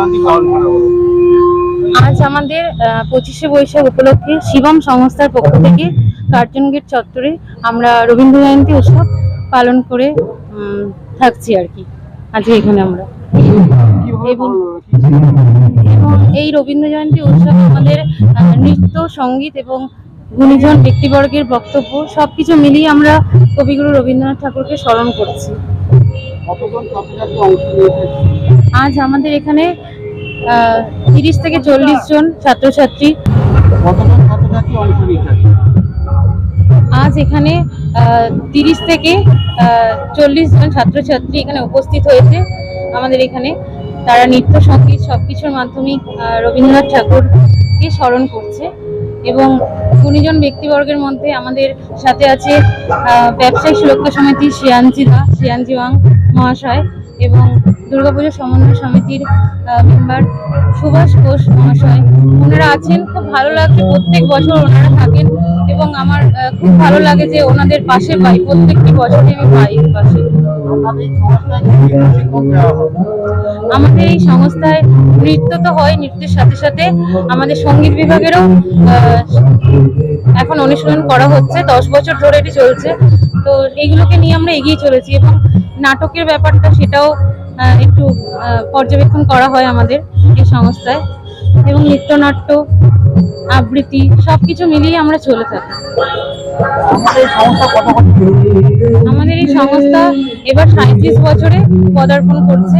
জয়ন্তী পালন করা হলো? আজ আমাদের 25শে বৈশাখ উপলক্ষে শিবম সংস্থার পক্ষ থেকে কার্জন গেট চত্বরে আমরা রবীন্দ্র জয়ন্তী উৎসব পালন করে থাকছি আর কি। আজকে এখানে আমরা কিভাবে এবং পালন হলো? এবং এই রবীন্দ্র জয়ন্তী উৎসবে আমাদের নৃত্য, সঙ্গীত এবং গুণীজন ব্যক্তিবর্গের বক্তব্য সবকিছু মিলিয়ে আমরা কবিগুরু রবীন্দ্রনাথ ঠাকুরকে স্মরণ করছি। কতজন ছাত্রছাত্রী অংশ নিয়েছে? আজ আমাদের এখানে 30 থেকে 40 জন ছাত্রছাত্রী। কতজন ছাত্রছাত্রী অংশ নিয়েছে? আজ এখানে 30 থেকে 40 জন ছাত্রছাত্রী এখানে উপস্থিত হয়েছে আমাদের এখানে। তারা নৃত্য, সঙ্গীত সবকিছুর মাধ্যমে রবীন্দ্রনাথ ঠাকুরকে স্মরণ করছে। এবং গুণীজন ব্যক্তিবর্গের মধ্যে আমাদের সাথে আছে ব্যবসায়ী সুরক্ষা সমিতির শ্রিয়ানজি ওয়াং মহাশয় এবং দুর্গাপুজো সমন্বয় সমিতির মেম্বার সুভাষ ঘোষ মহাশয়। ওনারা আছেন, খুব ভালো লাগছে। প্রত্যেক বছর ওনারা থাকেন এবং আমার খুব ভালো লাগে যে ওনাদের পাশে পাই, প্রত্যেকটি বছরই আমি পাই পাশে। আমাদের এই সংস্থায় নৃত্য তো হয়, নৃত্যের সাথে সাথে আমাদের সঙ্গীত বিভাগেরও এখন অনুশীলন করা হচ্ছে। 10 বছর ধরে এটি চলছে। তো এইগুলোকে নিয়ে আমরা এগিয়ে চলেছি এবং নাটকের ব্যাপারটা সেটাও একটু পর্যবেক্ষণ করা হয় আমাদের এই সংস্থায়। এবং নৃত্যনাট্য, আবৃত্তি সবকিছু মিলিয়ে আমরা চলে থাকি। আমাদের এই সংস্থা এবার 37 বছরে পদার্পণ করছে।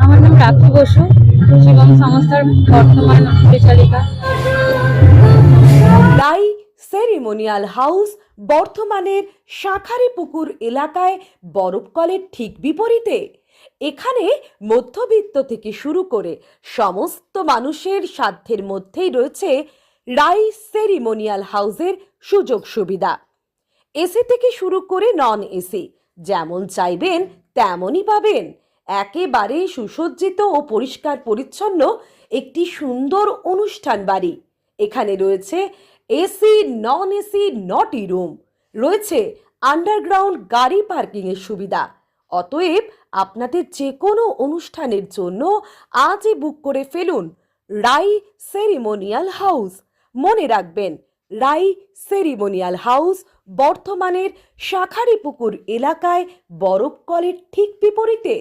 আমার নাম রাখি বসু, শিবম সংস্থার বর্তমান পরিচালিকা। রাই সেরিমোনিয়াল হাউস বর্ধমানের শাঁখারীপুকুর এলাকায় বরফকলের ঠিক বিপরীতে। এখানে মধ্যবিত্ত থেকে শুরু করে সমস্ত মানুষের সাধ্যের মধ্যেই রয়েছে রাই সেরিমোনিয়াল হাউসের সুযোগ সুবিধা। এসি থেকে শুরু করে নন এসি যেমন চাইবেন তেমনই পাবেন। একেবারে সুসজ্জিত ও পরিষ্কার পরিচ্ছন্ন একটি সুন্দর অনুষ্ঠান বাড়ি। এখানে রয়েছে এসি, নন এসি, নটি রুম, রয়েছে আন্ডারগ্রাউন্ড গাড়ি পার্কিং এর সুবিধা। অতএব আপনাদের যে কোনো অনুষ্ঠানের জন্য আজই বুক করে ফেলুন রাই সেরিমোনিয়াল হাউস। মনে রাখবেন, রাই সেরিমোনিয়াল হাউস বর্ধমানের শাঁখারীপুকুর এলাকায় বরফকলের ঠিক বিপরীতে।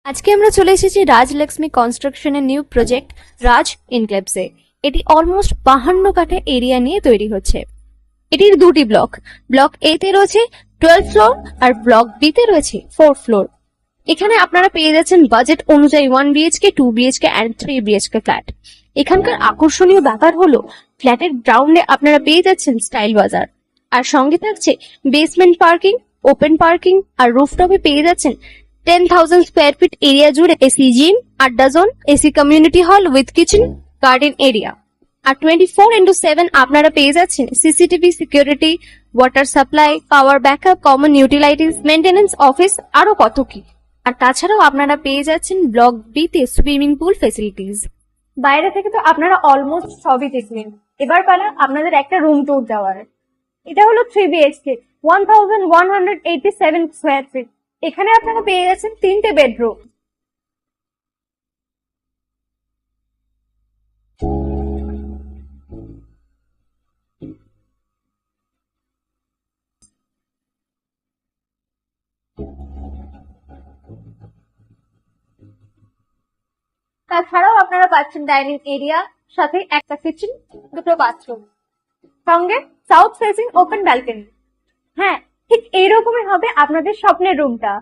আজকে আমরা চলে এসেছি রাজলক্ষ্মী কনস্ট্রাকশনের নিউ প্রজেক্ট রাজ ইনক্লেভসে। এটি অলমোস্ট 52 কাঠা এরিয়া নিয়ে তৈরি হচ্ছে। এটির দুটি ব্লক, ব্লক এ তে রয়েছে 12 ফ্লোর আর ব্লক বি তে রয়েছে 4 ফ্লোর। এখানে আপনারা পেয়ে যাচ্ছেন বাজেট অনুযায়ী 1 BHK, 2 BHK and 3 BHK flat. এখানকার আকর্ষণীয় ব্যাপার হলো ফ্ল্যাটের গ্রাউন্ডে আপনারা পেয়ে যাচ্ছেন স্টাইল বাজার, আর সঙ্গে থাকছে বেসমেন্ট পার্কিং, ওপেন পার্কিং, আর রুফটপে পেয়ে যাচ্ছেন 10,000 স্কোয়ার ফিট এরিয়া জুড়ে এসি জিম, আড্ডা zone, AC community hall with kitchen, garden area. আর 24/7 আপনারা পেয়ে যাচ্ছেন CCTV security, water supply, power backup, common utilities, maintenance office, আরো কত কি। আর তাছাড়াও আপনারা পেয়ে যাচ্ছেন ব্লক বি তে সুইমিং পুল ফেসিলিটিস। বাইরে থেকে তো আপনারা অলমোস্ট সবই দেখলেন, এবার পালা আপনাদের একটা রুম ট্যুর দেওয়ার। এটা হলো 3 বিএইচকে, 1187 স্কোয়ার ফিট। এখানে আপনারা পেয়ে যাচ্ছেন 3টে বেডরুম। তাছাড়াও আপনারা পাচ্ছেন ডাইনিং এরিয়া, সাথে একটা কিচেন, 2টো বাথরুম, সঙ্গে সাউথ ফেসিং ওপেন ব্যালকনি। হ্যাঁ, ঠিক এইরকমই হবে আপনাদের স্বপ্নের রুমটা।